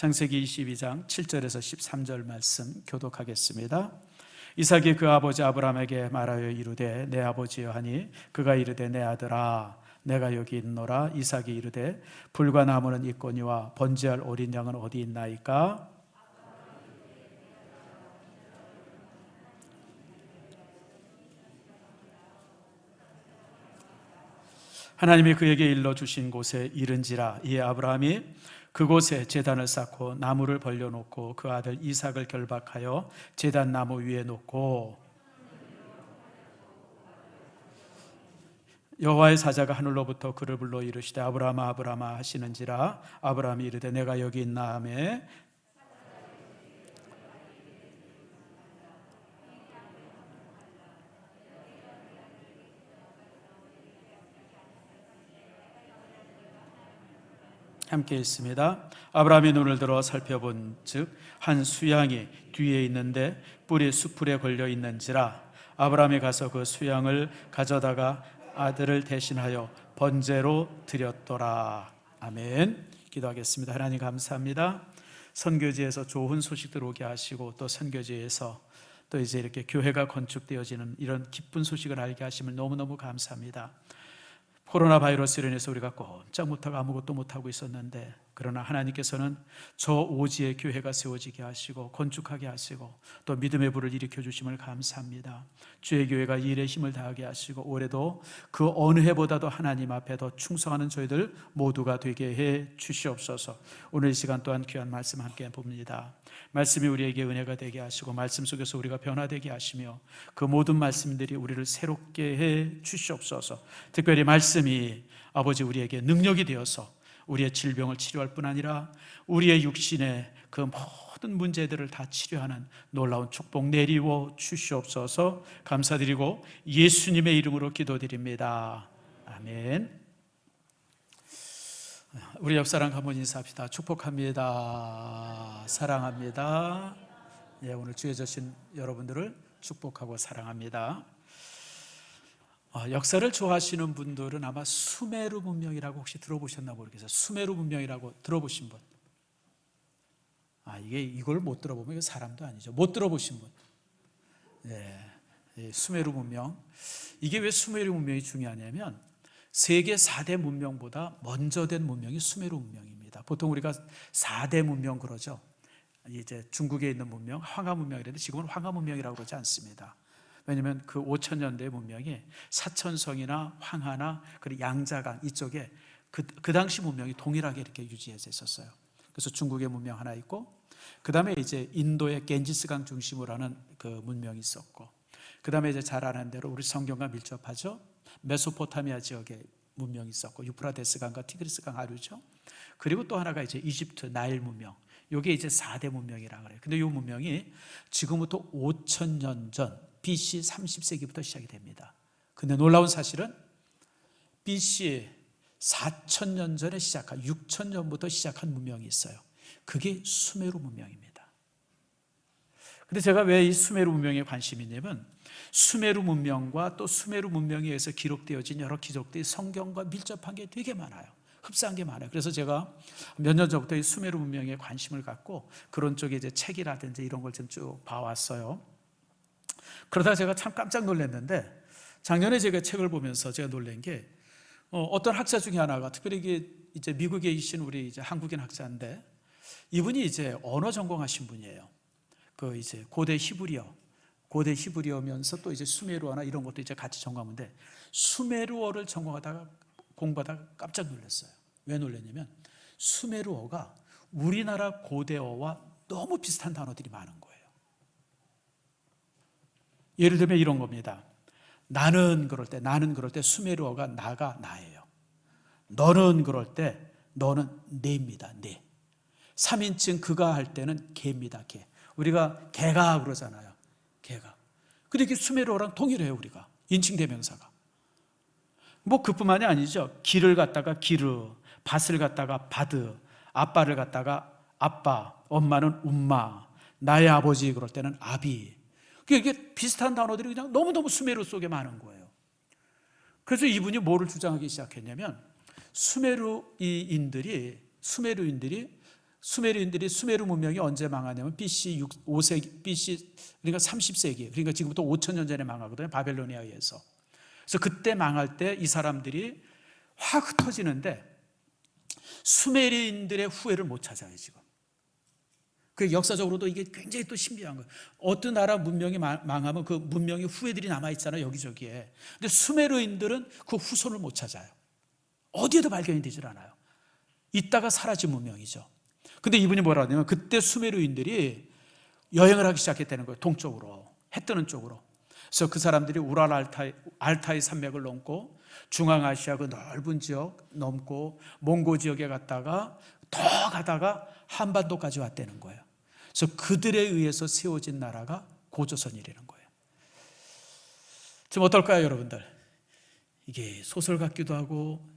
창세기 22장 7절에서 13절 말씀 교독하겠습니다. 이삭이 그 아버지 아브라함에게 말하여 이르되 내 아버지여 하니 그가 이르되 내 아들아 내가 여기 있노라. 이삭이 이르되 불과 나무는 있거니와 번제할 어린 양은 어디 있나이까? 하나님이 그에게 일러주신 곳에 이른지라. 이에 아브라함이 그곳에 제단을 쌓고 나무를 벌려놓고 그 아들 이삭을 결박하여 제단 나무 위에 놓고 여호와의 사자가 하늘로부터 그를 불러 이르시되 아브라함아 아브라함아 하시는지라. 아브라함이 이르되 내가 여기 있나 하매 함께 있습니다. 아브라함이 눈을 들어 살펴본 즉 한 수양이 뒤에 있는데 뿔이 수풀에 걸려 있는지라. 아브라함이 가서 그 수양을 가져다가 아들을 대신하여 번제로 드렸더라. 아멘. 기도하겠습니다. 하나님 감사합니다. 선교지에서 좋은 소식들 오게 하시고 또 선교지에서 또 이제 이렇게 교회가 건축되어지는 이런 기쁜 소식을 알게 하심을 너무너무 감사합니다. 코로나 바이러스로 인해서 우리가 꼼짝 못하고 아무것도 못하고 있었는데 그러나 하나님께서는 저 오지의 교회가 세워지게 하시고 건축하게 하시고 또 믿음의 불을 일으켜 주심을 감사합니다. 주의 교회가 이 일에 힘을 다하게 하시고 올해도 그 어느 해보다도 하나님 앞에 더 충성하는 저희들 모두가 되게 해 주시옵소서. 오늘 이 시간 또한 귀한 말씀 함께 봅니다. 말씀이 우리에게 은혜가 되게 하시고 말씀 속에서 우리가 변화되게 하시며 그 모든 말씀들이 우리를 새롭게 해 주시옵소서. 특별히 말씀이 아버지 우리에게 능력이 되어서 우리의 질병을 치료할 뿐 아니라 우리의 육신의 그 모든 문제들을 다 치료하는 놀라운 축복 내리워 주시옵소서. 감사드리고 예수님의 이름으로 기도드립니다. 아멘. 우리 옆사람 한번 인사합시다. 축복합니다. 사랑합니다. 예, 오늘 주에 저신 여러분들을 축복하고 사랑합니다. 역사를 좋아하시는 분들은 아마 수메르 문명이라고 혹시 들어보셨나 모르겠어요. 수메르 문명이라고 들어보신 분? 이걸 못 들어보면 이거 사람도 아니죠. 못 들어보신 분? 예, 수메르 문명. 이게 왜 수메르 문명이 중요하냐면 세계 4대 문명보다 먼저 된 문명이 수메르 문명입니다. 보통 우리가 4대 문명 그러죠. 이제 중국에 있는 문명, 황하 문명이라는데 지금은 황하 문명이라고 그러지 않습니다. 왜냐하면 그 5000년대 문명이 사천성이나 황하나 그리고 양자강 이쪽에 그 당시 문명이 동일하게 이렇게 유지해져 있었어요. 그래서 중국의 문명 하나 있고 그 다음에 이제 인도의 겐지스강 중심으로 하는 그 문명이 있었고 그 다음에 이제 잘 아는 대로 우리 성경과 밀접하죠. 메소포타미아 지역에 문명이 있었고 유프라데스강과 티그리스강 하류죠. 그리고 또 하나가 이제 이집트 나일 문명. 이게 이제 4대 문명이라고 그래요. 근데 이 문명이 지금부터 5000년 전 BC 30세기부터 시작이 됩니다. 근데 놀라운 사실은 BC 4000년 전에 시작한 6000년부터 시작한 문명이 있어요. 그게 수메르 문명입니다. 근데 제가 왜 이 수메르 문명에 관심이 있냐면 수메르 문명과 또 수메르 문명에 의해서 기록되어진 여러 기록들이 성경과 밀접한 게 되게 많아요. 흡사한 게 많아요. 그래서 제가 몇 년 전부터 이 수메르 문명에 관심을 갖고 그런 쪽에 이제 책이라든지 이런 걸 좀 쭉 봐왔어요. 그러다가 제가 참 깜짝 놀랐는데 작년에 제가 책을 보면서 제가 놀란 게 어떤 학자 중에 하나가 특별히 이제 미국에 계신 우리 이제 한국인 학자인데 이분이 이제 언어 전공하신 분이에요. 그 이제 고대 히브리어면서 또 이제 수메르어나 이런 것도 이제 같이 전공하는데 수메르어를 전공하다가 공부하다가 깜짝 놀랐어요. 왜 놀랐냐면 수메르어가 우리나라 고대어와 너무 비슷한 단어들이 많은 거예요. 예를 들면 이런 겁니다. 나는 그럴 때 수메르어가 나가 나예요. 너는 그럴 때 너는 내입니다. 내. 3인칭 그가 할 때는 개입니다. 개. 우리가 개가 그러잖아요. 개가. 근데 이게 수메르어랑 동일해요. 우리가 인칭 대명사가. 뭐 그뿐만이 아니죠. 길을 갖다가 기르, 밭을 갖다가 바드, 아빠를 갖다가 아빠, 엄마는 um마, 나의 아버지 그럴 때는 아비. 이게 비슷한 단어들이 그냥 너무너무 수메르 속에 많은 거예요. 그래서 이분이 뭐를 주장하기 시작했냐면 수메르인들이 수메르인들이 수메르 문명이 언제 망하냐면 BC 5세기, BC 그러니까 30세기, 그러니까 지금부터 5,000년 전에 망하거든요. 바벨론에 의해서. 그래서 그때 망할 때 이 사람들이 확 흩어지는데 수메르인들의 후예를 못 찾아요, 지금. 그 역사적으로도 이게 굉장히 또 신비한 거예요. 어떤 나라 문명이 망하면 그 문명의 후예들이 남아있잖아요, 여기저기에. 근데 수메르인들은 그 후손을 못 찾아요. 어디에도 발견이 되질 않아요. 있다가 사라진 문명이죠. 근데 이분이 뭐라 하냐면 그때 수메르인들이 여행을 하기 시작했다는 거예요. 동쪽으로, 해 뜨는 쪽으로. 그래서 그 사람들이 우랄 알타이 산맥을 넘고 중앙아시아 그 넓은 지역 넘고 몽고 지역에 갔다가 더 가다가 한반도까지 왔다는 거예요. 그래서 그들에 의해서 세워진 나라가 고조선이라는 거예요. 지금 어떨까요, 여러분들? 이게 소설 같기도 하고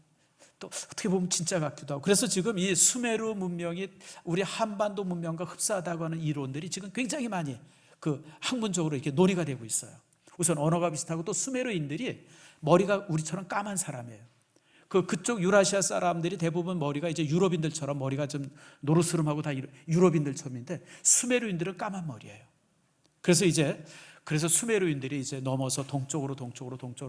또 어떻게 보면 진짜 같기도 하고. 그래서 지금 이 수메르 문명이 우리 한반도 문명과 흡사하다고 하는 이론들이 지금 굉장히 많이 그 학문적으로 이렇게 논의가 되고 있어요. 우선 언어가 비슷하고 또 수메르인들이 머리가 우리처럼 까만 사람이에요. 그쪽 유라시아 사람들이 대부분 머리가 이제 유럽인들처럼 머리가 좀 노르스름하고 다 유럽인들처럼인데 수메르인들은 까만 머리예요. 그래서 수메르인들이 이제 넘어서 동쪽으로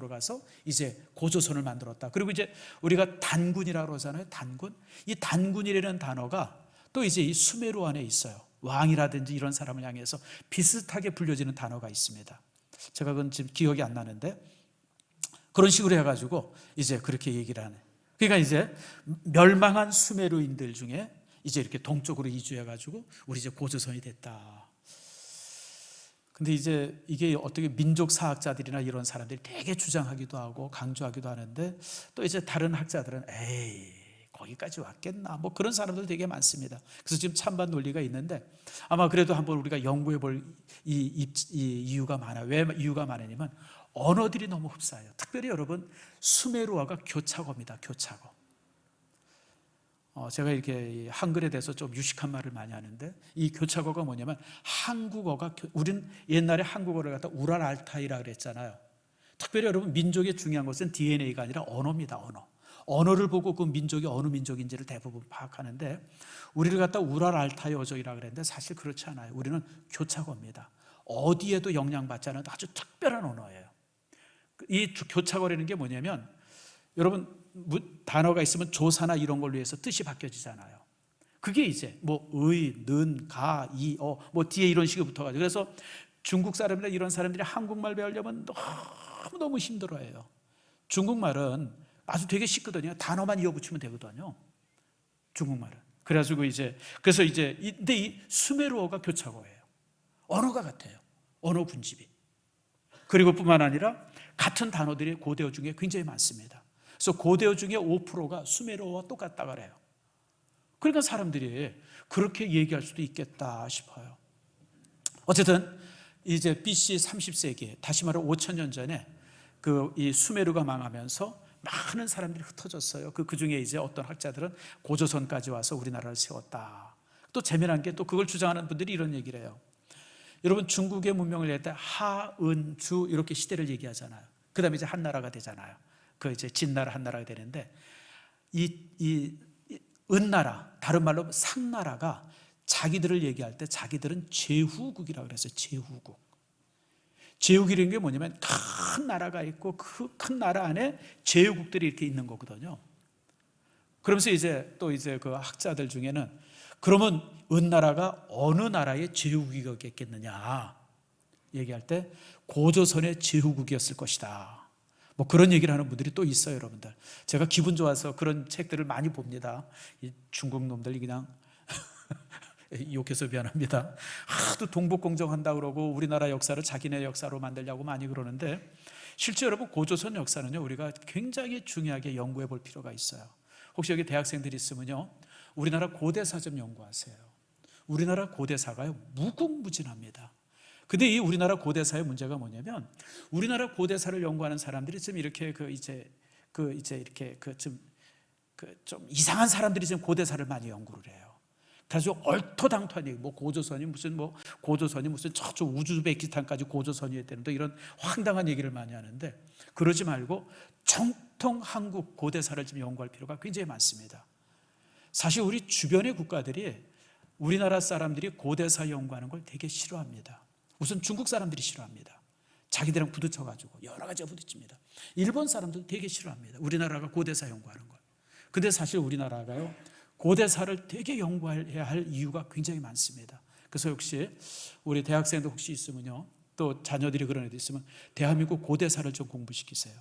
가서 이제 고조선을 만들었다. 그리고 이제 우리가 단군이라고 그러잖아요. 단군. 이 단군이라는 단어가 또 이제 이 수메르 안에 있어요. 왕이라든지 이런 사람을 향해서 비슷하게 불려지는 단어가 있습니다. 제가 그건 지금 기억이 안 나는데 그런 식으로 해가지고 이제 그렇게 얘기를 하네. 그러니까 이제 멸망한 수메르인들 중에 이제 이렇게 동쪽으로 이주해가지고 우리 이제 고조선이 됐다. 근데 이제 이게 어떻게 민족 사학자들이나 이런 사람들이 되게 주장하기도 하고 강조하기도 하는데 또 이제 다른 학자들은 에이 거기까지 왔겠나 뭐 그런 사람들 되게 많습니다. 그래서 지금 찬반 논리가 있는데 아마 그래도 한번 우리가 연구해 볼 이 이유가 많아요. 왜 이유가 많으냐면 언어들이 너무 흡사해요. 특별히 여러분 수메르어가 교차어입니다. 교차어. 제가 이렇게 한글에 대해서 좀 유식한 말을 많이 하는데 이 교차어가 뭐냐면 한국어가 우리는 옛날에 한국어를 갖다 우랄 알타이라 그랬잖아요. 특별히 여러분 민족의 중요한 것은 DNA가 아니라 언어입니다. 언어를 보고 그 민족이 어느 민족인지를 대부분 파악하는데 우리를 갖다 우랄 알타이 어족이라 그랬는데 사실 그렇지 않아요. 우리는 교차어입니다. 어디에도 영향받지 않은 아주 특별한 언어예요. 이 교차어라는 게 뭐냐면 여러분 단어가 있으면 조사나 이런 걸로 해서 뜻이 바뀌어지잖아요. 그게 이제 뭐 의, 는, 가, 이, 뭐 뒤에 이런 식으로 붙어가지고 그래서 중국 사람이나 이런 사람들이 한국말 배우려면 너무 힘들어해요. 중국말은 아주 되게 쉽거든요. 단어만 이어붙이면 되거든요. 중국말은. 그래서 근데 이 수메르어가 교차어예요. 언어가 같아요. 언어 분집이. 그리고 뿐만 아니라 같은 단어들이 고대어 중에 굉장히 많습니다. 그래서 고대어 중에 5%가 수메르어와 똑같다 그래요. 그러니까 사람들이 그렇게 얘기할 수도 있겠다 싶어요. 어쨌든 이제 BC 30세기 다시 말해 5,000년 전에 이 수메르가 망하면서 많은 사람들이 흩어졌어요. 그 중에 이제 어떤 학자들은 고조선까지 와서 우리나라를 세웠다. 또 재미난 게 또 그걸 주장하는 분들이 이런 얘기를 해요. 여러분 중국의 문명을 낼 때 하은주 이렇게 시대를 얘기하잖아요. 그 다음에 이제 한나라가 되잖아요. 그 이제 진나라 한나라가 되는데 이 은나라 다른 말로 상나라가 자기들을 얘기할 때 자기들은 제후국이라고 그랬어요. 제후국. 제후국이라는 게 뭐냐면 큰 나라가 있고 그 큰 나라 안에 제후국들이 이렇게 있는 거거든요. 그러면서 이제 그 학자들 중에는 그러면 은나라가 어느 나라의 제후국이었겠느냐 얘기할 때 고조선의 제후국이었을 것이다. 뭐 그런 얘기를 하는 분들이 또 있어요, 여러분들. 제가 기분 좋아서 그런 책들을 많이 봅니다. 이 중국 놈들이 그냥 욕해서 미안합니다. 하도 동북공정한다 그러고 우리나라 역사를 자기네 역사로 만들려고 많이 그러는데 실제 여러분 고조선 역사는요 우리가 굉장히 중요하게 연구해 볼 필요가 있어요. 혹시 여기 대학생들이 있으면요 우리나라 고대사 좀 연구하세요. 우리나라 고대사가요 무궁무진합니다. 근데 이 우리나라 고대사의 문제가 뭐냐면 우리나라 고대사를 연구하는 사람들이 지금 이렇게 좀 이상한 사람들이 지금 고대사를 많이 연구를 해요. 그래서 얼토당토한 얘기, 고조선이 무슨 저쪽 우즈베키스탄까지 고조선이었다는 이런 황당한 얘기를 많이 하는데 그러지 말고 정통 한국 고대사를 좀 연구할 필요가 굉장히 많습니다. 사실 우리 주변의 국가들이 우리나라 사람들이 고대사 연구하는 걸 되게 싫어합니다. 우선 중국 사람들이 싫어합니다. 자기들이랑 부딪혀가지고 여러 가지가 부딪힙니다. 일본 사람들 되게 싫어합니다. 우리나라가 고대사 연구하는 걸. 근데 사실 우리나라가요, 고대사를 되게 연구해야 할 이유가 굉장히 많습니다. 그래서 혹시 우리 대학생들 혹시 있으면요, 또 자녀들이 그런 애들 있으면 대한민국 고대사를 좀 공부시키세요.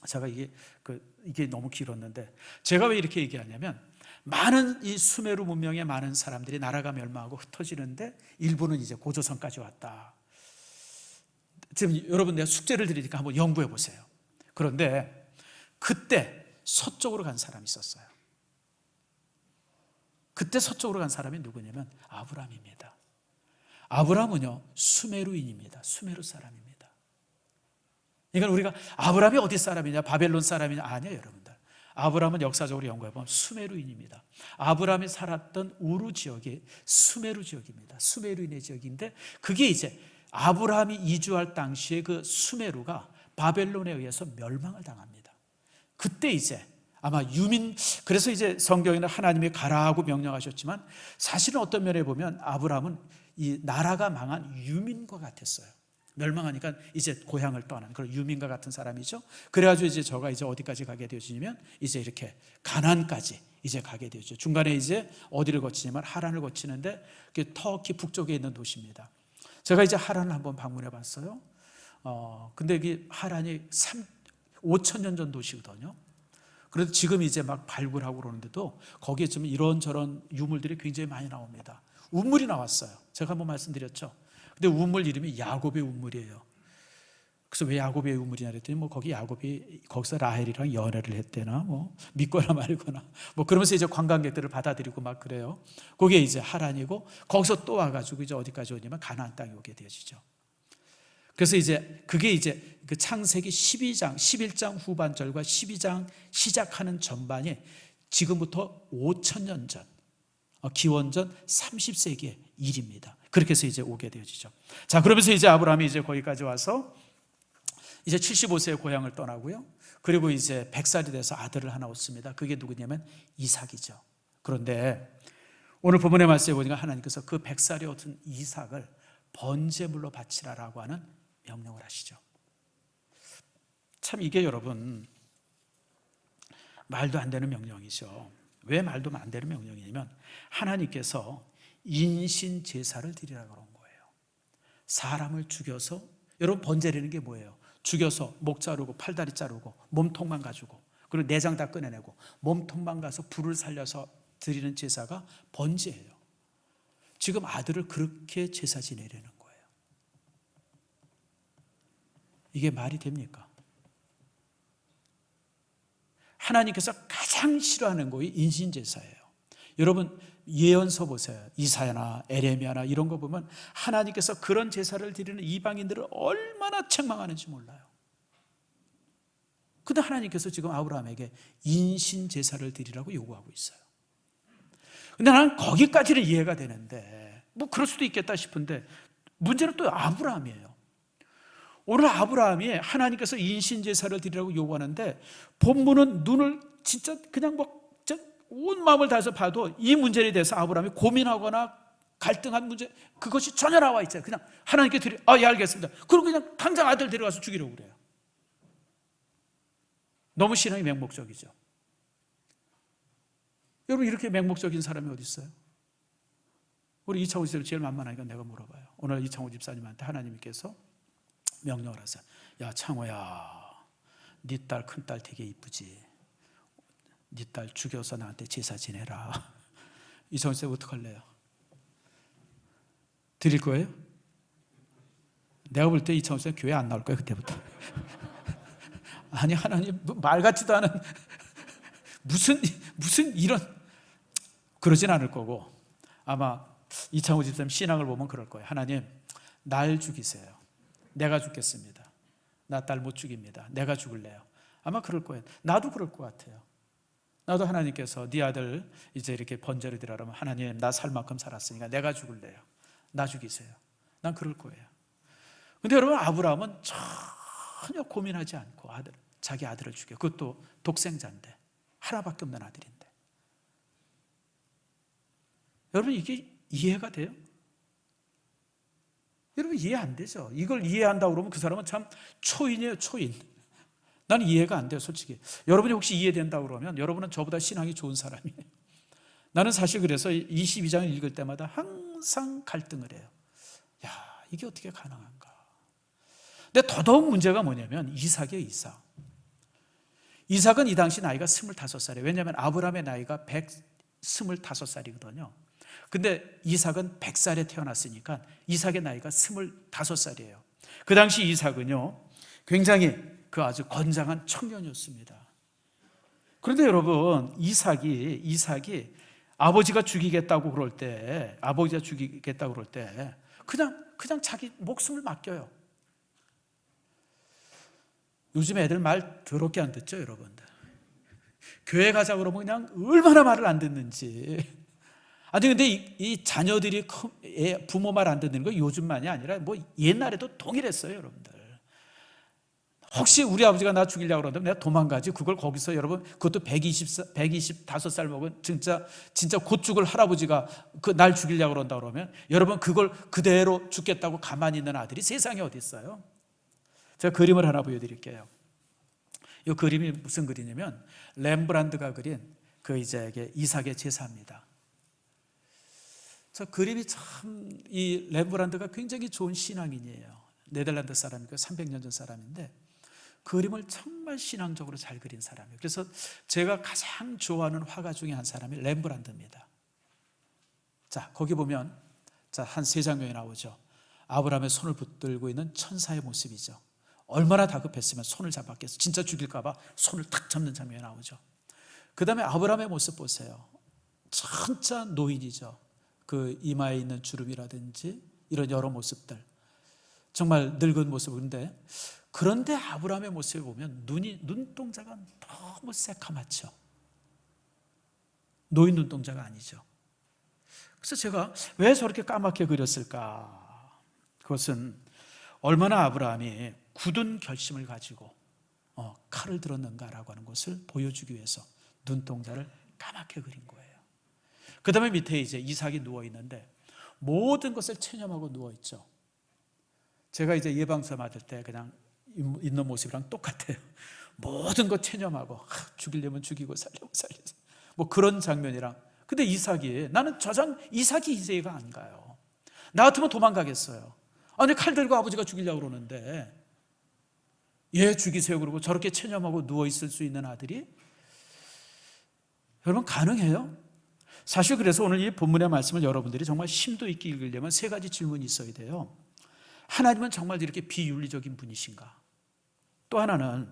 제가 이게 너무 길었는데, 제가 왜 이렇게 얘기하냐면, 많은 이 수메르 문명의 많은 사람들이 나라가 멸망하고 흩어지는데 일부는 이제 고조선까지 왔다. 지금 여러분, 내가 숙제를 드리니까 한번 연구해 보세요. 그런데 그때 서쪽으로 간 사람이 있었어요. 그때 서쪽으로 간 사람이 누구냐면 아브라함입니다. 아브라함은요, 수메르인입니다. 수메르 사람입니다. 그러니까 우리가 아브라함이 어디 사람이냐, 바벨론 사람이냐, 아니에요, 여러분들. 아브라함은 역사적으로 연구해보면 수메르인입니다. 아브라함이 살았던 우르 지역이 수메르 지역입니다. 수메르인의 지역인데, 그게 이제 아브라함이 이주할 당시에 그 수메르가 바벨론에 의해서 멸망을 당합니다. 그때 이제 아마 그래서 이제 성경에는 하나님이 가라고 명령하셨지만, 사실은 어떤 면에 보면 아브라함은 이 나라가 망한 유민과 같았어요. 멸망하니까 이제 고향을 떠난 그런 유민과 같은 사람이죠. 그래가지고 이제 저가 이제 어디까지 가게 되어지냐면 이제 이렇게 가나안까지 이제 가게 되죠. 중간에 이제 어디를 거치냐면 하란을 거치는데, 그게 터키 북쪽에 있는 도시입니다. 제가 이제 하란을 한번 방문해 봤어요. 근데 이게 하란이 5,000년 전 도시거든요. 그래도 지금 이제 막 발굴하고 그러는데도 거기에 좀 이런저런 유물들이 굉장히 많이 나옵니다. 우물이 나왔어요. 제가 한번 말씀드렸죠. 근데 우물 이름이 야곱의 우물이에요. 그래서 왜 야곱의 우물이냐 그랬더니 뭐 거기 야곱이 거기서 라헬이랑 연애를 했대나 뭐 믿거나 말거나 뭐 그러면서 이제 관광객들을 받아들이고 막 그래요. 그게 이제 하란이고, 거기서 또 와가지고 이제 어디까지 오냐면 가나안 땅에 오게 되어지죠. 그래서 이제 그게 이제 그 창세기 12장, 11장 후반절과 12장 시작하는 전반이 지금부터 5,000년 전, 기원전 30세기의 일입니다. 그렇게 해서 이제 오게 되어지죠. 자, 그러면서 이제 아브라함이 이제 거기까지 와서 이제 75세에 고향을 떠나고요. 그리고 이제 100살이 돼서 아들을 하나 얻습니다. 그게 누구냐면 이삭이죠. 그런데 오늘 본문의 말씀에 보니까 하나님께서 그 100살이 얻은 이삭을 번제물로 바치라라고 하는 명령을 하시죠. 참 이게 여러분 말도 안 되는 명령이죠. 왜 말도 안 되는 명령이냐면, 하나님께서 인신 제사를 드리라고 그런 거예요. 사람을 죽여서, 여러분 번제라는 게 뭐예요? 죽여서 목 자르고 팔다리 자르고 몸통만 가지고, 그리고 내장 다 꺼내내고 몸통만 가서 불을 살려서 드리는 제사가 번제예요. 지금 아들을 그렇게 제사 지내려는 거예요. 이게 말이 됩니까? 하나님께서 가장 싫어하는 것이 인신제사예요. 여러분 예언서 보세요. 이사야나 에레미야나 이런 거 보면 하나님께서 그런 제사를 드리는 이방인들을 얼마나 책망하는지 몰라요. 그런데 하나님께서 지금 아브라함에게 인신제사를 드리라고 요구하고 있어요. 근데 나는 거기까지는 이해가 되는데, 뭐 그럴 수도 있겠다 싶은데, 문제는 또 아브라함이에요. 오늘 아브라함이 하나님께서 인신제사를 드리라고 요구하는데, 본문은 눈을 진짜 그냥 온 마음을 다해서 봐도 이 문제에 대해서 아브라함이 고민하거나 갈등한 문제, 그것이 전혀 나와 있어요. 그냥 하나님께 예, 알겠습니다. 그리고 그냥 당장 아들 데려가서 죽이려고 그래요. 너무 신앙이 맹목적이죠. 여러분 이렇게 맹목적인 사람이 어디 있어요? 우리 이창호 집사님 제일 만만하니까 내가 물어봐요. 오늘 이창호 집사님한테 하나님께서 명령을 하세요. 야 창호야, 네 딸 큰딸 되게 이쁘지? 네 딸 죽여서 나한테 제사 지내라. 이창호 집사님 어떡할래요? 드릴 거예요? 내가 볼 때 이창호 집사님 교회 안 나올 거예요 그때부터. 아니 하나님 말 같지도 않은 무슨 이런, 그러진 않을 거고, 아마 이창호 집사님 신앙을 보면 그럴 거예요. 하나님 날 죽이세요. 내가 죽겠습니다. 나 딸 못 죽입니다. 내가 죽을래요. 아마 그럴 거예요. 나도 그럴 것 같아요. 나도 하나님께서 네 아들 이제 이렇게 번제를 드리라면, 하나님 나 살 만큼 살았으니까 내가 죽을래요. 나 죽이세요. 난 그럴 거예요. 근데 여러분 아브라함은 전혀 고민하지 않고 자기 아들을 죽여. 그것도 독생자인데, 하나밖에 없는 아들인데. 여러분 이게 이해가 돼요? 여러분 이해 안 되죠. 이걸 이해한다고 그러면 그 사람은 참 초인이에요, 초인. 나는 이해가 안 돼요, 솔직히. 여러분이 혹시 이해된다고 그러면 여러분은 저보다 신앙이 좋은 사람이에요. 나는 사실 그래서 22장을 읽을 때마다 항상 갈등을 해요. 야, 이게 어떻게 가능한가? 근데 더더욱 문제가 뭐냐면 이삭이에요, 이삭. 이삭은 이 당시 나이가 25살이에요. 왜냐하면 아브라함의 나이가 125살이거든요. 근데 이삭은 100살에 태어났으니까 이삭의 나이가 25살이에요. 그 당시 이삭은요, 굉장히 그 아주 건장한 청년이었습니다. 그런데 여러분, 이삭이 아버지가 죽이겠다고 그럴 때, 그냥 자기 목숨을 맡겨요. 요즘 애들 말 더럽게 안 듣죠, 여러분들? 교회 가자 그러면 그냥 얼마나 말을 안 듣는지. 아니 근데 이 자녀들이 부모 말 안 듣는 거 요즘만이 아니라 뭐 옛날에도 동일했어요, 여러분들. 혹시 우리 아버지가 나 죽이려고 그러면 내가 도망가지. 그걸 거기서 여러분, 그것도 125살 먹은 진짜 곧 죽을 할아버지가 그 날 죽이려고 그런다 그러면 여러분 그걸 그대로 죽겠다고 가만히 있는 아들이 세상에 어디 있어요? 제가 그림을 하나 보여드릴게요. 이 그림이 무슨 그림이냐면 렘브란트가 그린 그 이제 이삭의 제사입니다. 저 그림이 참, 이 렘브란트가 굉장히 좋은 신앙인이에요. 네덜란드 사람이고 300년 전 사람인데 그림을 정말 신앙적으로 잘 그린 사람이에요. 그래서 제가 가장 좋아하는 화가 중에 한 사람이 렘브란트입니다. 자, 거기 보면 한 3장면이 나오죠. 아브라함의 손을 붙들고 있는 천사의 모습이죠. 얼마나 다급했으면 손을 잡았겠어. 진짜 죽일까 봐 손을 탁 잡는 장면이 나오죠. 그 다음에 아브라함의 모습 보세요. 진짜 노인이죠. 그 이마에 있는 주름이라든지 이런 여러 모습들, 정말 늙은 모습인데, 그런데 아브라함의 모습을 보면 눈동자가 너무 새카맣죠. 노인 눈동자가 아니죠. 그래서 제가 왜 저렇게 까맣게 그렸을까? 그것은 얼마나 아브라함이 굳은 결심을 가지고 칼을 들었는가라고 하는 것을 보여주기 위해서 눈동자를 까맣게 그린 거예요. 그 다음에 밑에 이제 이삭이 누워있는데 모든 것을 체념하고 누워있죠. 제가 이제 예방서 맞을 때 그냥 있는 모습이랑 똑같아요. 모든 것 체념하고 죽이려면 죽이고 살려면 살려서 뭐 그런 장면이랑. 근데 나는 이삭이 이해가 안 가요. 나 같으면 도망가겠어요. 아니 칼 들고 아버지가 죽이려고 그러는데 얘 죽이세요 그러고 저렇게 체념하고 누워있을 수 있는 아들이 여러분 가능해요? 사실 그래서 오늘 이 본문의 말씀을 여러분들이 정말 심도 있게 읽으려면 3가지 질문이 있어야 돼요. 하나님은 정말 이렇게 비윤리적인 분이신가? 또 하나는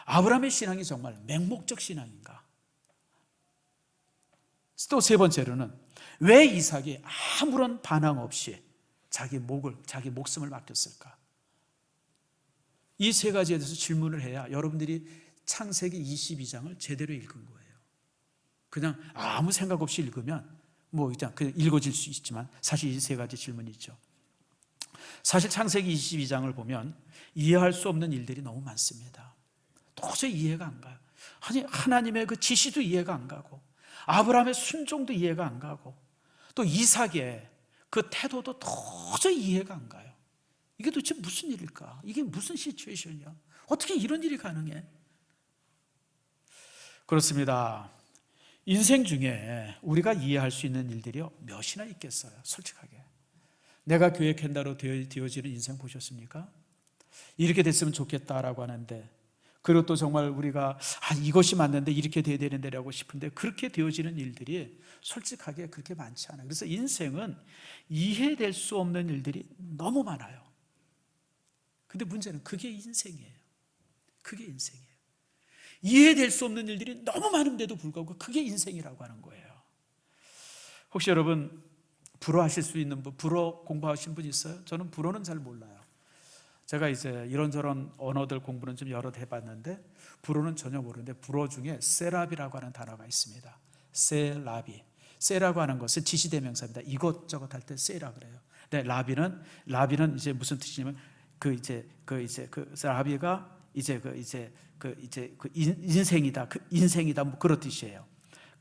아브라함의 신앙이 정말 맹목적 신앙인가? 또 3번째로는 왜 이삭이 아무런 반항 없이 자기 목숨을 맡겼을까? 이 3가지에 대해서 질문을 해야 여러분들이 창세기 22장을 제대로 읽은 거예요. 그냥 아무 생각 없이 읽으면 그냥 읽어질 수 있지만 사실 이 3가지 질문이 있죠. 사실 창세기 22장을 보면 이해할 수 없는 일들이 너무 많습니다. 도저히 이해가 안 가요. 하나님의 그 지시도 이해가 안 가고 아브라함의 순종도 이해가 안 가고 또 이삭의 그 태도도 도저히 이해가 안 가요. 이게 도대체 무슨 일일까? 이게 무슨 시츄에이션이야? 어떻게 이런 일이 가능해? 그렇습니다. 인생 중에 우리가 이해할 수 있는 일들이 몇이나 있겠어요, 솔직하게. 내가 교회 캔다로 되어지는 인생 보셨습니까? 이렇게 됐으면 좋겠다라고 하는데, 그리고 또 정말 우리가 이것이 맞는데 이렇게 돼야 되는데라고 싶은데 그렇게 되어지는 일들이 솔직하게 그렇게 많지 않아요. 그래서 인생은 이해될 수 없는 일들이 너무 많아요. 근데 문제는 그게 인생이에요. 그게 인생이에요. 이해될 수 없는 일들이 너무 많은데도 불구하고 그게 인생이라고 하는 거예요. 혹시 여러분 불어하실 수 있는 분, 불어 공부하신 분 있어요? 저는 불어는 잘 몰라요. 제가 이제 이런저런 언어들 공부는 좀 여러 해봤는데 불어는 전혀 모르는데 불어 중에 세라비라고 하는 단어가 있습니다. 세라비. 세라고 하는 것은 지시대명사입니다. 이것저것 할 때 세라 그래요. 근데 라비는 이제 무슨 뜻이냐면 그 라비가 인생이다. 뭐 그런 뜻이에요.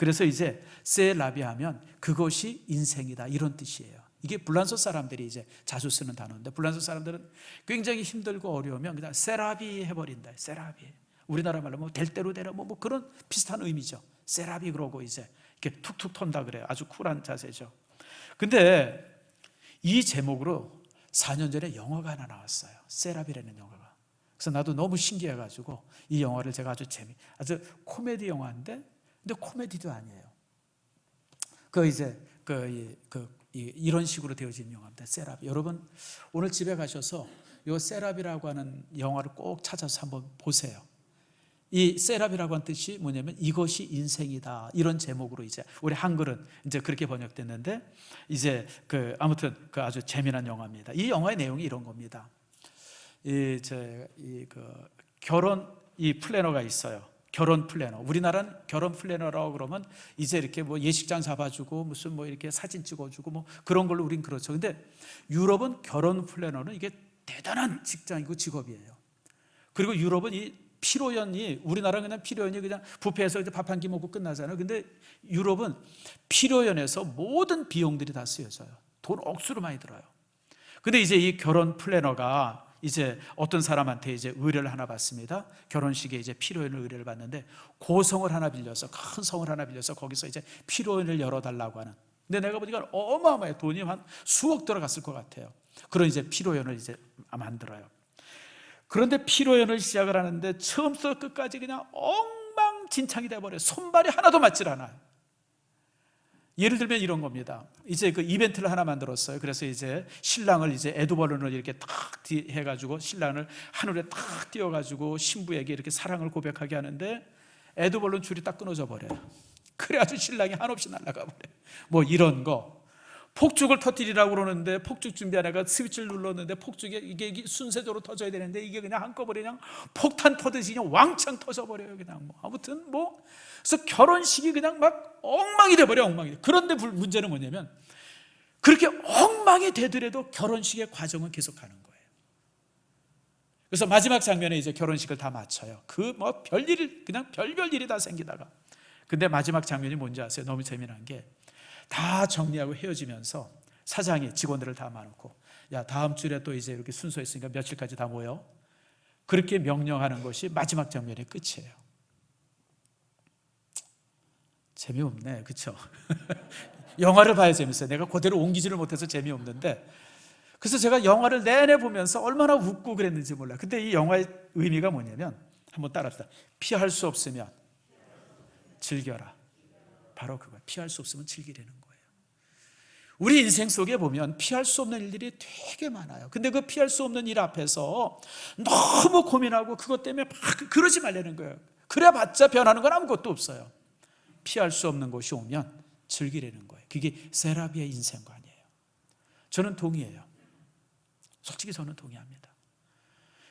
그래서 이제 세라비 하면 그것이 인생이다 이런 뜻이에요. 이게 불란서 사람들이 이제 자주 쓰는 단어인데, 불란서 사람들은 굉장히 힘들고 어려우면 그냥 세라비 해버린다. 세라비. 우리나라 말로 뭐 될 대로 되라 뭐 그런 비슷한 의미죠. 세라비 그러고 이제 이렇게 툭툭 턴다 그래요. 아주 쿨한 자세죠. 근데 이 제목으로 4년 전에 영화가 하나 나왔어요. 세라비라는 영화가. 그래서 나도 너무 신기해가지고 이 영화를 제가 아주 코미디 영화인데, 근데 코미디도 아니에요. 이런 식으로 되어진 영화입니다. 세라비. 여러분 오늘 집에 가셔서 이 세라비라고 하는 영화를 꼭 찾아서 한번 보세요. 이 세라비라고 하는 뜻이 뭐냐면 이것이 인생이다 이런 제목으로 이제 우리 한글은 이제 그렇게 번역됐는데, 이제 아무튼 아주 재미난 영화입니다. 이 영화의 내용이 이런 겁니다. 결혼 플래너가 있어요. 결혼 플래너. 우리나라는 결혼 플래너라고 그러면 이제 이렇게 뭐 예식장 잡아주고 무슨 뭐 이렇게 사진 찍어주고 뭐 그런 걸로 우린 그렇죠. 근데 유럽은 결혼 플래너는 이게 대단한 직장이고 직업이에요. 그리고 유럽은 이 피로연이, 우리나라는 그냥 피로연이 그냥 뷔페에서 밥 한 끼 먹고 끝나잖아요. 근데 유럽은 피로연에서 모든 비용들이 다 쓰여져요. 돈 억수로 많이 들어요. 근데 이제 이 결혼 플래너가 이제 어떤 사람한테 이제 의뢰를 하나 받습니다. 결혼식에 이제 피로연을 의뢰를 받는데, 고성을 하나 빌려서, 큰 성을 하나 빌려서 거기서 이제 피로연을 열어달라고 하는. 근데 내가 보니까 어마어마해. 돈이 한 수억 들어갔을 것 같아요. 그런 이제 피로연을 이제 만들어요. 그런데 피로연을 시작을 하는데 처음부터 끝까지 그냥 엉망진창이 돼버려요. 손발이 하나도 맞질 않아요. 예를 들면 이런 겁니다. 이제 이벤트를 하나 만들었어요. 그래서 이제 신랑을 이제 에드벌룬을 이렇게 탁 해가지고 신랑을 하늘에 탁 띄워가지고 신부에게 이렇게 사랑을 고백하게 하는데, 에드벌룬 줄이 딱 끊어져 버려요. 그래가지고 신랑이 한없이 날아가 버려요. 뭐 이런 거. 폭죽을 터뜨리라고 그러는데 폭죽 준비하다가 스위치를 눌렀는데 폭죽이 이게 순서대로 터져야 되는데 이게 그냥 한꺼번에 그냥 폭탄 터듯이 그냥 왕창 터져버려요. 그냥 뭐 아무튼 그래서 결혼식이 그냥 막 엉망이 돼버려. 엉망이 돼. 그런데 문제는 뭐냐면 그렇게 엉망이 되더라도 결혼식의 과정은 계속하는 거예요. 그래서 마지막 장면에 이제 결혼식을 다 마쳐요. 별일이 그냥 별별 일이 다 생기다가, 근데 마지막 장면이 뭔지 아세요? 너무 재미난 게, 다 정리하고 헤어지면서 사장이 직원들을 다 모아놓고, 야 다음 주에 또 이제 이렇게 순서 있으니까 며칠까지 다 모여, 그렇게 명령하는 것이 마지막 장면의 끝이에요. 재미없네, 그렇죠? 영화를 봐야 재밌어요. 내가 그대로 옮기지를 못해서 재미없는데, 그래서 제가 영화를 내내 보면서 얼마나 웃고 그랬는지 몰라요. 근데 이 영화의 의미가 뭐냐면, 한번 따라합시다. 피할 수 없으면 즐겨라. 바로 그거예요. 피할 수 없으면 즐기라는 거예요. 우리 인생 속에 보면 피할 수 없는 일들이 되게 많아요. 근데 그 피할 수 없는 일 앞에서 너무 고민하고 그것 때문에 막 그러지 말라는 거예요. 그래봤자 변하는 건 아무것도 없어요. 피할 수 없는 것이 오면 즐기라는 거예요. 그게 세라비의 인생관이에요. 저는 동의해요. 솔직히 저는 동의합니다.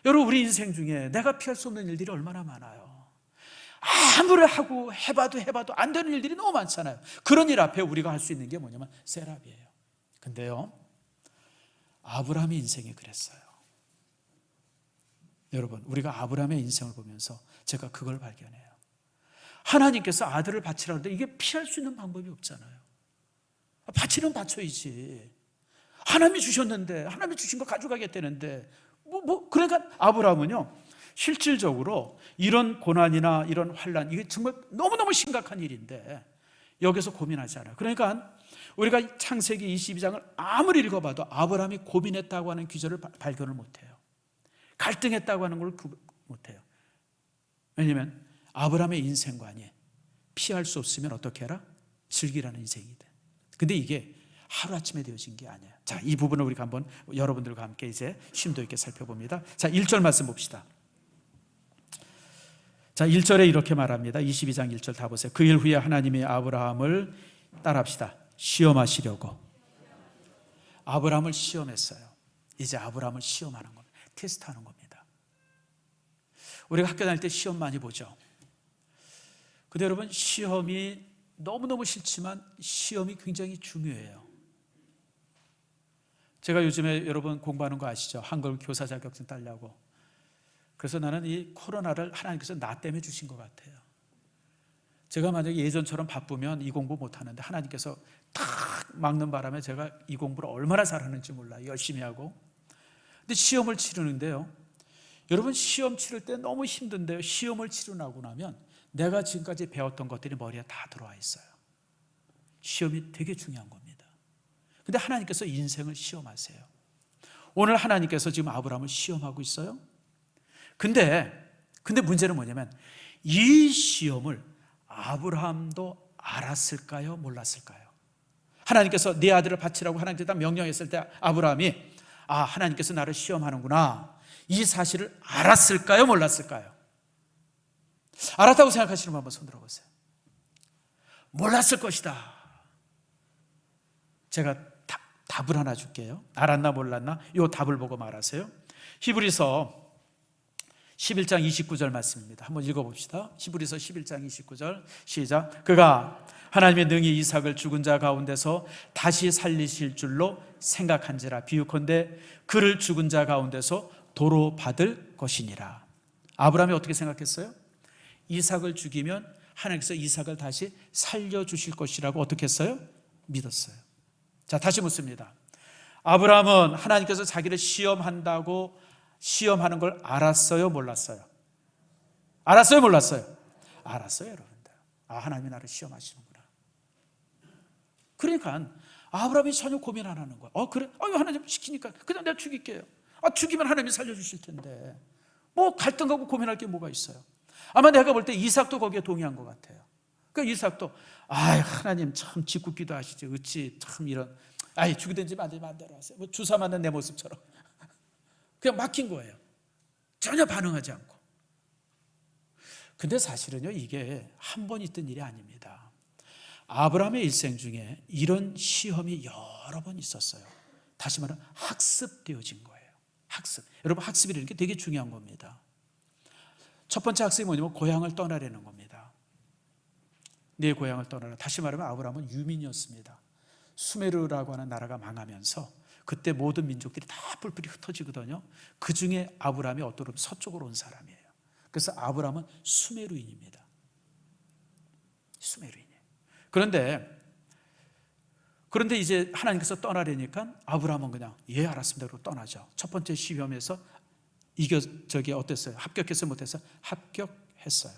여러분, 우리 인생 중에 내가 피할 수 없는 일들이 얼마나 많아요. 아무리 하고 해봐도 안 되는 일들이 너무 많잖아요. 그런 일 앞에 우리가 할 수 있는 게 뭐냐면 세라비예요. 근데요, 아브라함의 인생이 그랬어요. 여러분, 우리가 아브라함의 인생을 보면서 제가 그걸 발견해요. 하나님께서 아들을 바치라는데 이게 피할 수 있는 방법이 없잖아요. 바치는 바쳐야지. 하나님이 주셨는데, 하나님이 주신 거 가져가겠다는데 그러니까 아브라함은요, 실질적으로 이런 고난이나 이런 환난, 이게 정말 너무너무 심각한 일인데 여기서 고민하지 않아요. 그러니까 우리가 창세기 22장을 아무리 읽어봐도 아브라함이 고민했다고 하는 기절을 발견을 못해요. 갈등했다고 하는 걸 못해요. 왜냐하면 아브라함의 인생관이 피할 수 없으면 어떻게 해라? 즐기라는 인생이 돼. 근데 이게 하루아침에 되어진 게 아니에요. 자, 이 부분을 우리가 한번 여러분들과 함께 이제 심도 있게 살펴봅니다. 자, 1절 말씀 봅시다. 자, 1절에 이렇게 말합니다. 22장 1절 다 보세요. 그 일 후에 하나님이 아브라함을 따라합시다. 시험하시려고. 아브라함을 시험했어요. 이제 아브라함을 시험하는 겁니다. 테스트하는 겁니다. 우리가 학교 다닐 때 시험 많이 보죠. 근데 여러분, 시험이 너무너무 싫지만 시험이 굉장히 중요해요. 제가 요즘에 여러분 공부하는 거 아시죠? 한글 교사 자격증 따려고. 그래서 나는 이 코로나를 하나님께서 나 때문에 주신 것 같아요. 제가 만약에 예전처럼 바쁘면 이 공부 못하는데 하나님께서 탁 막는 바람에 제가 이 공부를 얼마나 잘하는지 몰라요. 열심히 하고. 근데 시험을 치르는데요, 여러분, 시험 치를 때 너무 힘든데요, 시험을 치르고 나고 나면 내가 지금까지 배웠던 것들이 머리에 다 들어와 있어요. 시험이 되게 중요한 겁니다. 근데 하나님께서 인생을 시험하세요. 오늘 하나님께서 지금 아브라함을 시험하고 있어요. 근데 문제는 뭐냐면 이 시험을 아브라함도 알았을까요? 몰랐을까요? 하나님께서 네 아들을 바치라고 하나님께서 명령했을 때 아브라함이 하나님께서 나를 시험하는구나, 이 사실을 알았을까요? 몰랐을까요? 알았다고 생각하시는 분 한번 손 들어보세요. 몰랐을 것이다. 제가 답을 하나 줄게요. 알았나 몰랐나? 이 답을 보고 말하세요. 히브리서 11장 29절 말씀입니다. 한번 읽어봅시다. 히브리서 11장 29절 시작. 그가 하나님의 능히 이삭을 죽은 자 가운데서 다시 살리실 줄로 생각한지라. 비유컨대 그를 죽은 자 가운데서 도로 받을 것이니라. 아브라함이 어떻게 생각했어요? 이삭을 죽이면 하나님께서 이삭을 다시 살려주실 것이라고 어떻게 했어요? 믿었어요. 자, 다시 묻습니다. 아브라함은 하나님께서 자기를 시험하는 걸 알았어요? 몰랐어요? 알았어요? 몰랐어요? 알았어요, 여러분들. 하나님이 나를 시험하시는구나. 그러니까 아브라함이 전혀 고민 안 하는 거야. 그래? 하나님 시키니까 그냥 내가 죽일게요. 죽이면 하나님이 살려주실 텐데 뭐 갈등하고 고민할 게 뭐가 있어요? 아마 내가 볼 때 이삭도 거기에 동의한 것 같아요. 그러니까 이삭도 하나님 참 짓궂기도 하시지, 어찌 참 이런 죽이든지 만들지 마음대로 하세요. 뭐 주사 맞는 내 모습처럼 그냥 맡긴 거예요. 전혀 반응하지 않고. 근데 사실은요, 이게 한 번 있던 일이 아닙니다. 아브라함의 일생 중에 이런 시험이 여러 번 있었어요. 다시 말하면 학습되어진 거예요. 학습. 여러분, 학습이라는 게 되게 중요한 겁니다. 첫 번째 학습이 뭐냐면 고향을 떠나려는 겁니다. 내 고향을 떠나라. 다시 말하면 아브라함은 유민이었습니다. 수메르라고 하는 나라가 망하면서 그때 모든 민족들이 다 뿔뿔이 흩어지거든요. 그 중에 아브라함이 어떠면 서쪽으로 온 사람이에요. 그래서 아브라함은 수메르인입니다. 수메르인이에요. 그런데 이제 하나님께서 떠나려니까 아브라함은 그냥 알았습니다. 그러고 떠나죠. 첫 번째 시험에서 어땠어요? 합격했어요? 못했어요? 합격했어요.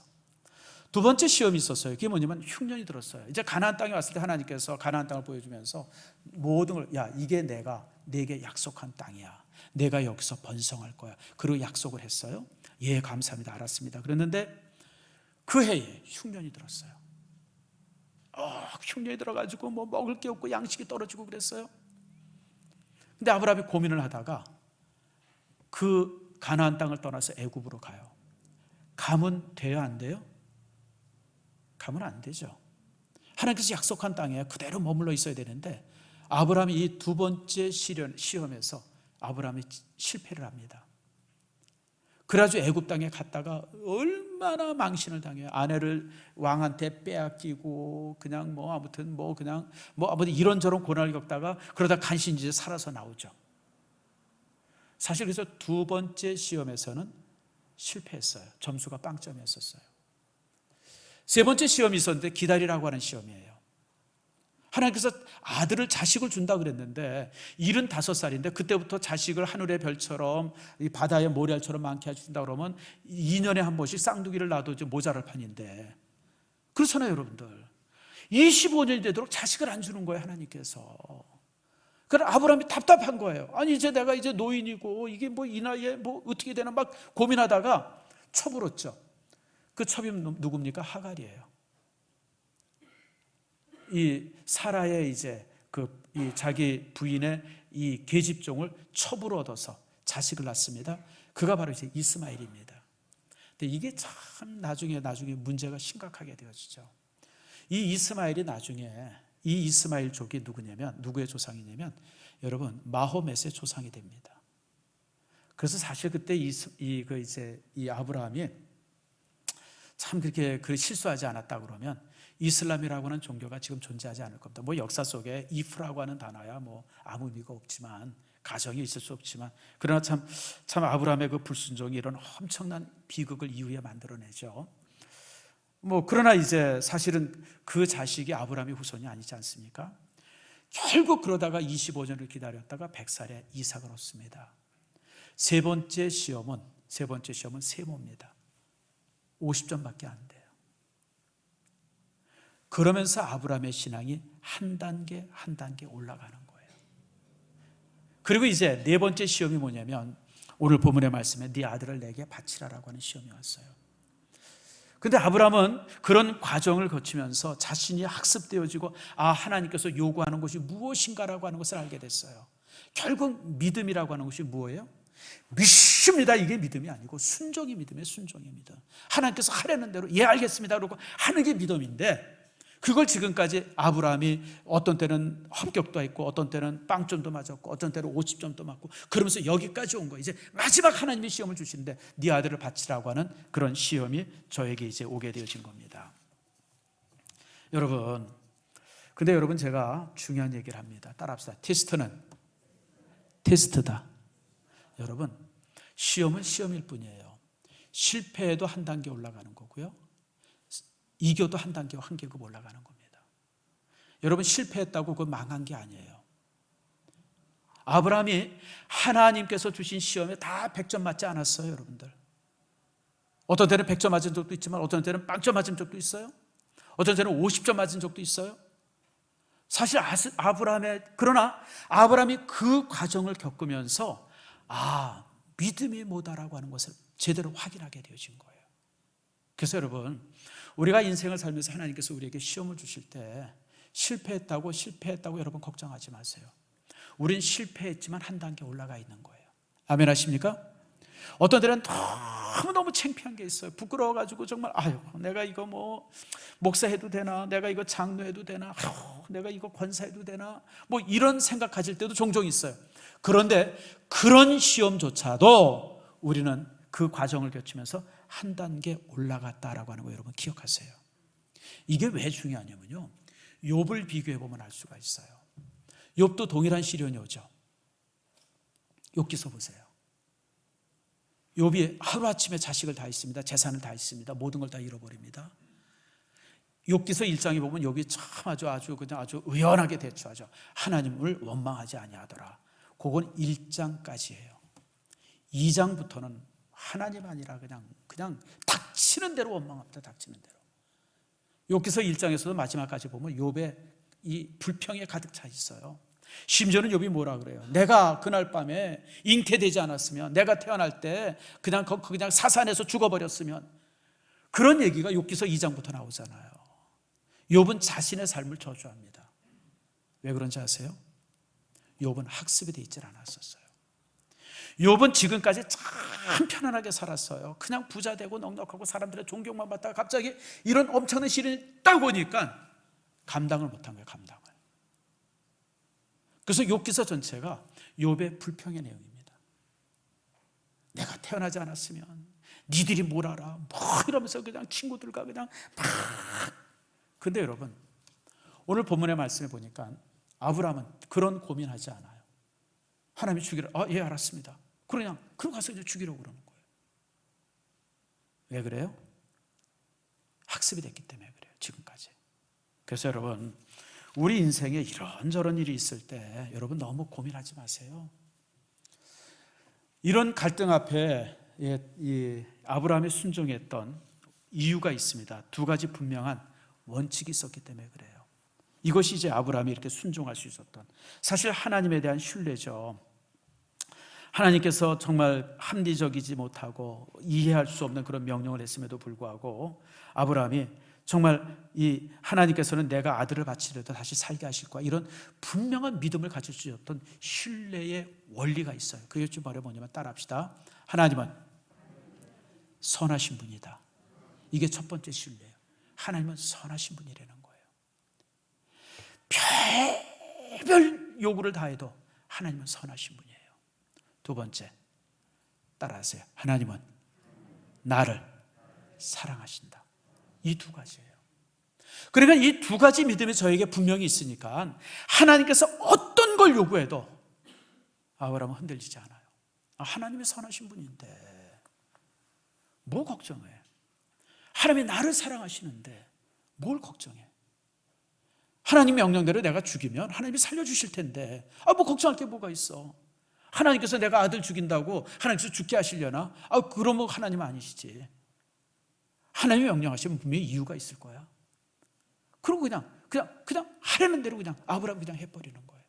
두 번째 시험이 있었어요. 그게 뭐냐면 흉년이 들었어요. 이제 가나안 땅에 왔을 때 하나님께서 가나안 땅을 보여주면서 모든 걸, 이게 내가 네게 약속한 땅이야. 내가 여기서 번성할 거야. 그리고 약속을 했어요. 예, 감사합니다. 알았습니다. 그랬는데 그 해에 흉년이 들었어요. 흉년이 들어가지고 뭐 먹을 게 없고 양식이 떨어지고 그랬어요. 근데 아브라함이 고민을 하다가 그 가나안 땅을 떠나서 애굽으로 가요. 가면 돼요, 안 돼요? 가면 안 되죠. 하나님께서 약속한 땅에 그대로 머물러 있어야 되는데 아브라함이 이 두 번째 시험에서 아브라함이 실패를 합니다. 그래가지고 애굽 땅에 갔다가 얼마나 망신을 당해요. 아내를 왕한테 빼앗기고 그냥 아무튼 이런저런 고난을 겪다가 그러다 간신히 살아서 나오죠. 사실 그래서 두 번째 시험에서는 실패했어요. 점수가 빵점이었어요. 세 번째 시험이 있었는데 기다리라고 하는 시험이에요. 하나님께서 자식을 준다 그랬는데 75살인데 그때부터 자식을 하늘의 별처럼 이 바다의 모래알처럼 많게 해준다 그러면 2년에 한 번씩 쌍둥이를 낳아도 좀 모자랄 판인데, 그렇잖아요, 여러분들. 25년이 되도록 자식을 안 주는 거예요, 하나님께서. 그래서 아브라함이 답답한 거예요. 이제 내가 이제 노인이고 이게 이 나이에 어떻게 되나 막 고민하다가 첩을었죠. 그 첩이 누굽니까? 하갈이에요. 이 사라의 이제 이 자기 부인의 이 계집종을 첩으로 얻어서 자식을 낳습니다. 그가 바로 이제 이스마엘입니다. 근데 이게 참 나중에 문제가 심각하게 되어지죠. 이 이스마엘족이 누구의 조상이냐면 여러분, 마호멧의 조상이 됩니다. 그래서 사실 그때 이 아브라함이 참 그렇게 실수하지 않았다 그러면 이슬람이라고 하는 종교가 지금 존재하지 않을 겁니다. 역사 속에 이프라고 하는 단어야 아무 의미가 없지만, 가정이 있을 수 없지만, 그러나 참 아브라함의 그 불순종이 이런 엄청난 비극을 이후에 만들어내죠. 그러나 이제 사실은 그 자식이 아브라함의 후손이 아니지 않습니까? 결국 그러다가 25년을 기다렸다가 100살에 이삭을 얻습니다. 세 번째 시험은 세모입니다. 50점밖에 안 돼요. 그러면서 아브라함의 신앙이 한 단계 한 단계 올라가는 거예요. 그리고 이제 네 번째 시험이 뭐냐면 오늘 본문의 말씀에 네 아들을 내게 바치라라고 하는 시험이 왔어요. 근데 아브라함은 그런 과정을 거치면서 자신이 학습되어지고 하나님께서 요구하는 것이 무엇인가라고 하는 것을 알게 됐어요. 결국 믿음이라고 하는 것이 뭐예요? 믿습니다. 이게 믿음이 아니고 순종이 믿음이에요. 순종이 믿음. 하나님께서 하라는 대로 알겠습니다 그러고 하는 게 믿음인데, 그걸 지금까지 아브라함이 어떤 때는 합격도 했고 어떤 때는 빵점도 맞았고 어떤 때는 50점도 맞고 그러면서 여기까지 온 거예요. 이제 마지막 하나님이 시험을 주시는데 네 아들을 바치라고 하는 그런 시험이 저에게 이제 오게 되어진 겁니다. 여러분, 근데 여러분 제가 중요한 얘기를 합니다. 따라합시다. 테스트는 테스트다. 여러분, 시험은 시험일 뿐이에요. 실패해도 한 단계 올라가는 거고요, 이겨도 한 단계 한 계급 올라가는 겁니다. 여러분, 실패했다고 그거 망한 게 아니에요. 아브라함이 하나님께서 주신 시험에 다 100점 맞지 않았어요. 여러분들, 어떤 때는 100점 맞은 적도 있지만 어떤 때는 빵점 맞은 적도 있어요. 어떤 때는 50점 맞은 적도 있어요. 사실 그러나 아브라함이 그 과정을 겪으면서 믿음이 뭐다라고 하는 것을 제대로 확인하게 되어진 거예요. 그래서 여러분, 우리가 인생을 살면서 하나님께서 우리에게 시험을 주실 때 실패했다고 여러분 걱정하지 마세요. 우린 실패했지만 한 단계 올라가 있는 거예요. 아멘 하십니까? 어떤 때는 너무너무 창피한 게 있어요. 부끄러워가지고 정말 내가 이거 목사해도 되나, 내가 이거 장로해도 되나, 내가 이거 권사해도 되나, 이런 생각 가질 때도 종종 있어요. 그런데 그런 시험조차도 우리는 그 과정을 거치면서 한 단계 올라갔다라고 하는 거 여러분 기억하세요. 이게 왜 중요하냐면요, 욥을 비교해 보면 알 수가 있어요. 욥도 동일한 시련이 오죠. 욥기서 보세요. 욥이 하루아침에 자식을 다 잃습니다. 재산을 다 잃습니다. 모든 걸 다 잃어버립니다. 욥기서 1장에 보면 욥이 참 아주 의연하게 대처하죠. 하나님을 원망하지 아니하더라. 그건 1장까지예요. 2장부터는 하나님 아니라 그냥 닥치는 대로 원망합니다. 닥치는 대로. 욥기서 1장에서도 마지막까지 보면 욥의 이 불평에 가득 차 있어요. 심지어는 욥이 뭐라 그래요? 내가 그날 밤에 잉태되지 않았으면, 내가 태어날 때 그냥 사산에서 죽어버렸으면, 그런 얘기가 욥기서 2장부터 나오잖아요. 욥은 자신의 삶을 저주합니다. 왜 그런지 아세요? 욥은 학습이 돼 있질 않았었어요. 욥은 지금까지 참 편안하게 살았어요. 그냥 부자 되고 넉넉하고 사람들의 존경만 받다가 갑자기 이런 엄청난 시련이 딱 오니까 감당을 못한 거예요. 감당을. 그래서 욥기서 전체가 욥의 불평의 내용입니다. 내가 태어나지 않았으면 니들이 뭘 알아, 이러면서 그냥 친구들과 그냥 막. 근데 여러분, 오늘 본문의 말씀에 보니까 아브라함은 그런 고민하지 않아요. 하나님이 죽이라. 예, 알았습니다. 그럼 가서 이제 죽이려고 그러는 거예요. 왜 그래요? 학습이 됐기 때문에 그래요. 지금까지. 그래서 여러분, 우리 인생에 이런저런 일이 있을 때 여러분 너무 고민하지 마세요. 이런 갈등 앞에 이 아브라함이 순종했던 이유가 있습니다. 두 가지 분명한 원칙이 있었기 때문에 그래요. 이것이 이제 아브라함이 이렇게 순종할 수 있었던, 사실 하나님에 대한 신뢰죠. 하나님께서 정말 합리적이지 못하고 이해할 수 없는 그런 명령을 했음에도 불구하고 아브라함이 정말 이 하나님께서는 내가 아들을 바치려도 다시 살게 하실 거야, 이런 분명한 믿음을 가질 수 있었던 신뢰의 원리가 있어요. 그게 좀 뭐냐면 따라합시다. 하나님은 선하신 분이다. 이게 첫 번째 신뢰예요. 하나님은 선하신 분이라는 거예요. 별별 요구를 다해도 하나님은 선하신 분이에요. 두 번째, 따라하세요. 하나님은 나를 사랑하신다. 이 두 가지예요. 그러니까 이 두 가지 믿음이 저에게 분명히 있으니까 하나님께서 어떤 걸 요구해도 아브라함은 흔들리지 않아요. 하나님이 선하신 분인데 뭐 걱정해? 하나님이 나를 사랑하시는데 뭘 걱정해? 하나님 명령대로 내가 죽이면 하나님이 살려주실 텐데 뭐 걱정할 게 뭐가 있어? 하나님께서 내가 아들 죽인다고 하나님께서 죽게 하시려나? 그러면 하나님 아니시지. 하나님이 명령하시면 분명히 이유가 있을 거야. 그리고 그냥 하려는 대로 그냥 아브라함 그냥 해버리는 거예요.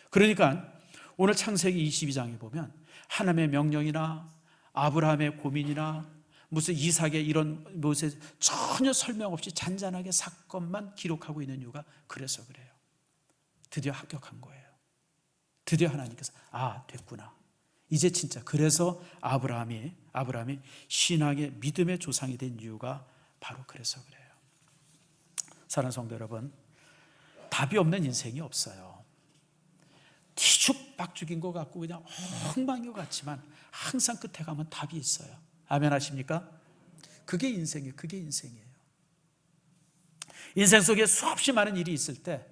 그러니까 오늘 창세기 22장에 보면 하나님의 명령이나 아브라함의 고민이나 무슨 이삭의 이런 무엇에 전혀 설명 없이 잔잔하게 사건만 기록하고 있는 이유가 그래서 그래요. 드디어 합격한 거예요. 드디어 하나님께서 됐구나. 이제 진짜 그래서 아브라함이 신앙의 믿음의 조상이 된 이유가 바로 그래서 그래요. 사랑하는 성도 여러분, 답이 없는 인생이 없어요. 뒤죽박죽인 것 같고 그냥 엉망인 것 같지만 항상 끝에 가면 답이 있어요. 아멘 하십니까? 그게 인생이에요. 인생 속에 수없이 많은 일이 있을 때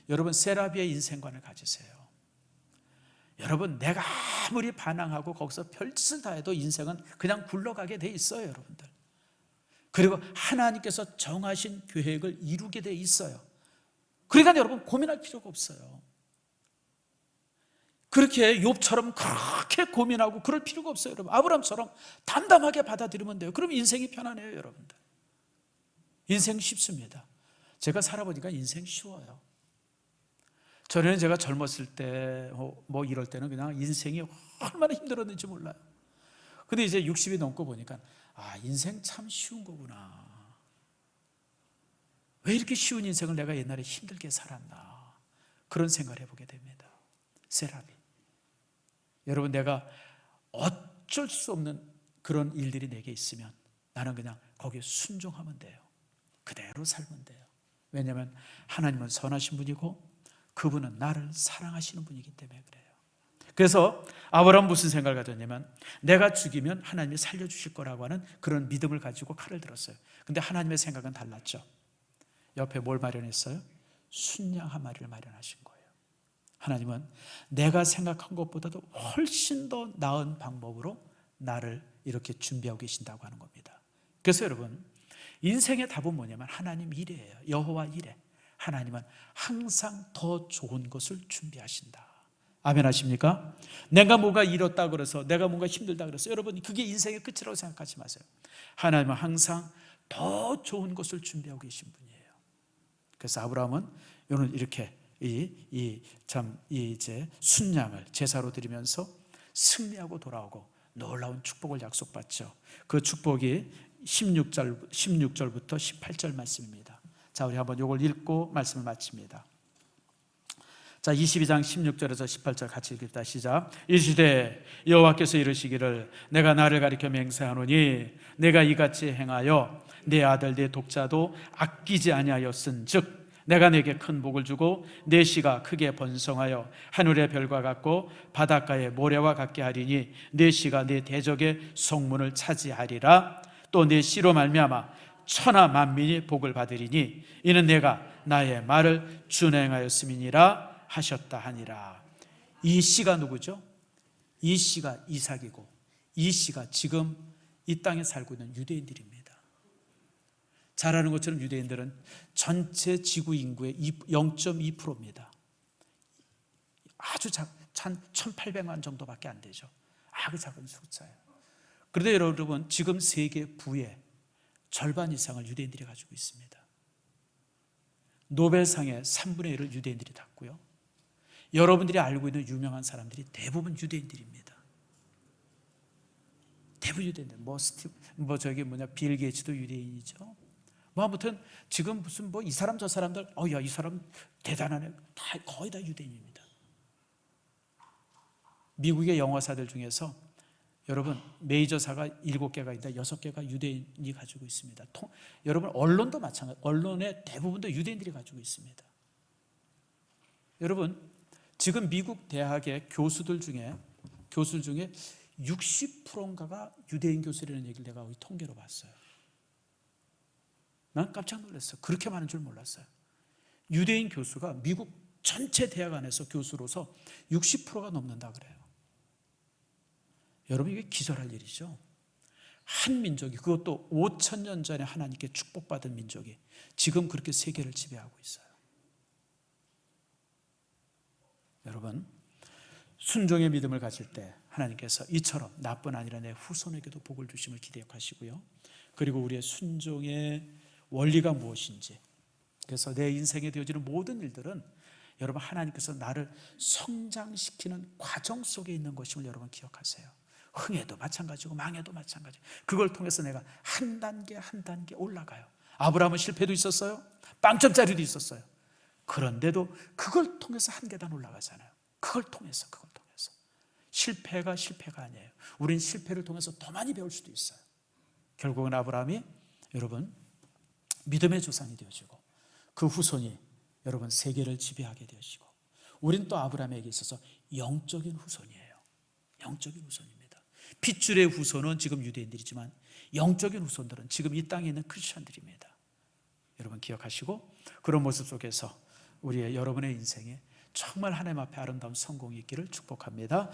여러분 세라비의 인생관을 가지세요. 여러분 내가 아무리 반항하고 거기서 별짓을 다 해도 인생은 그냥 굴러가게 돼 있어요, 여러분들. 그리고 하나님께서 정하신 계획을 이루게 돼 있어요. 그러니까 여러분 고민할 필요가 없어요. 그렇게 욥처럼 그렇게 고민하고 그럴 필요가 없어요, 여러분. 아브라함처럼 담담하게 받아들이면 돼요. 그럼 인생이 편안해요, 여러분들. 인생 쉽습니다. 제가 살아보니까 인생 쉬워요. 전에는 제가 젊었을 때 이럴 때는 그냥 인생이 얼마나 힘들었는지 몰라요. 근데 이제 60이 넘고 보니까 인생 참 쉬운 거구나. 왜 이렇게 쉬운 인생을 내가 옛날에 힘들게 살았나, 그런 생각을 해보게 됩니다. 세라비, 여러분 내가 어쩔 수 없는 그런 일들이 내게 있으면 나는 그냥 거기에 순종하면 돼요. 그대로 살면 돼요. 왜냐하면 하나님은 선하신 분이고 그분은 나를 사랑하시는 분이기 때문에 그래요. 그래서 아브라함은 무슨 생각을 가졌냐면 내가 죽이면 하나님이 살려주실 거라고 하는 그런 믿음을 가지고 칼을 들었어요. 근데 하나님의 생각은 달랐죠. 옆에 뭘 마련했어요? 순양 한 마리를 마련하신 거예요. 하나님은 내가 생각한 것보다도 훨씬 더 나은 방법으로 나를 이렇게 준비하고 계신다고 하는 겁니다. 그래서 여러분 인생의 답은 뭐냐면 하나님 일이에요. 여호와 일에 하나님은 항상 더 좋은 것을 준비하신다. 아멘 하십니까? 내가 뭔가 잃었다 그래서, 내가 뭔가 힘들다 그래서 여러분 그게 인생의 끝이라고 생각하지 마세요. 하나님은 항상 더 좋은 것을 준비하고 계신 분이에요. 그래서 아브라함은 오늘 이렇게 이제 순양을 제사로 드리면서 승리하고 돌아오고 놀라운 축복을 약속받죠. 그 축복이 16절부터 18절 말씀입니다. 자, 우리 한번 이걸 읽고 말씀을 마칩니다. 자, 22장 16절에서 18절 같이 읽겠다. 시작. 이르시되 여호와께서 이르시기를 내가 나를 가리켜 맹세하노니 내가 이같이 행하여 내 아들 내 독자도 아끼지 아니하였은즉 내가 내게 큰 복을 주고 내 씨가 크게 번성하여 하늘의 별과 같고 바닷가의 모래와 같게 하리니 내 씨가 내 대적의 성문을 차지하리라. 또 내 씨로 말미암아 천하 만민이 복을 받으리니 이는 내가 나의 말을 준행하였음이니라 하셨다 하니라. 이 씨가 누구죠? 이 씨가 이삭이고 이 씨가 지금 이 땅에 살고 있는 유대인들입니다. 잘 아는 것처럼 유대인들은 전체 지구 인구의 0.2%입니다. 아주 1,800만 정도밖에 안 되죠. 아주 작은 숫자예요. 그런데 여러분 지금 세계 부의 절반 이상을 유대인들이 가지고 있습니다. 노벨상의 3분의 1을 유대인들이 탔고요. 여러분들이 알고 있는 유명한 사람들이 대부분 유대인들입니다. 대부분 유대인들. 빌 게이츠도 유대인이죠. 아무튼 지금 무슨 이 사람 저 사람들 야 이 사람 대단하네, 다 거의 다 유대인입니다. 미국의 영화사들 중에서 여러분 메이저사가 7개가 있다, 6개가 유대인이 가지고 있습니다. 여러분 언론도 마찬가지, 언론의 대부분도 유대인들이 가지고 있습니다. 여러분 지금 미국 대학의 교수들 중에 60%인가가 유대인 교수라는 얘기를 내가 통계로 봤어요. 난 깜짝 놀랐어요. 그렇게 많은 줄 몰랐어요. 유대인 교수가 미국 전체 대학 안에서 교수로서 60%가 넘는다 그래요. 여러분 이게 기절할 일이죠. 한 민족이, 그것도 5,000년 전에 하나님께 축복받은 민족이 지금 그렇게 세계를 지배하고 있어요. 여러분, 순종의 믿음을 가질 때 하나님께서 이처럼 나뿐 아니라 내 후손에게도 복을 주심을 기대하시고요. 그리고 우리의 순종의 원리가 무엇인지, 그래서 내 인생에 되어지는 모든 일들은 여러분 하나님께서 나를 성장시키는 과정 속에 있는 것임을 여러분 기억하세요. 흥해도 마찬가지고 망해도 마찬가지. 그걸 통해서 내가 한 단계 한 단계 올라가요. 아브라함은 실패도 있었어요. 빵점짜리도 있었어요. 그런데도 그걸 통해서 한 계단 올라가잖아요. 그걸 통해서. 실패가 아니에요. 우린 실패를 통해서 더 많이 배울 수도 있어요. 결국은 아브라함이 여러분 믿음의 조상이 되어지고 그 후손이 여러분 세계를 지배하게 되어지고, 우린 또 아브라함에게 있어서 영적인 후손이에요. 영적인 후손입니다. 핏줄의 후손은 지금 유대인들이지만 영적인 후손들은 지금 이 땅에 있는 크리스천들입니다. 여러분 기억하시고, 그런 모습 속에서 우리의 여러분의 인생에 정말 하나님 앞에 아름다운 성공이 있기를 축복합니다.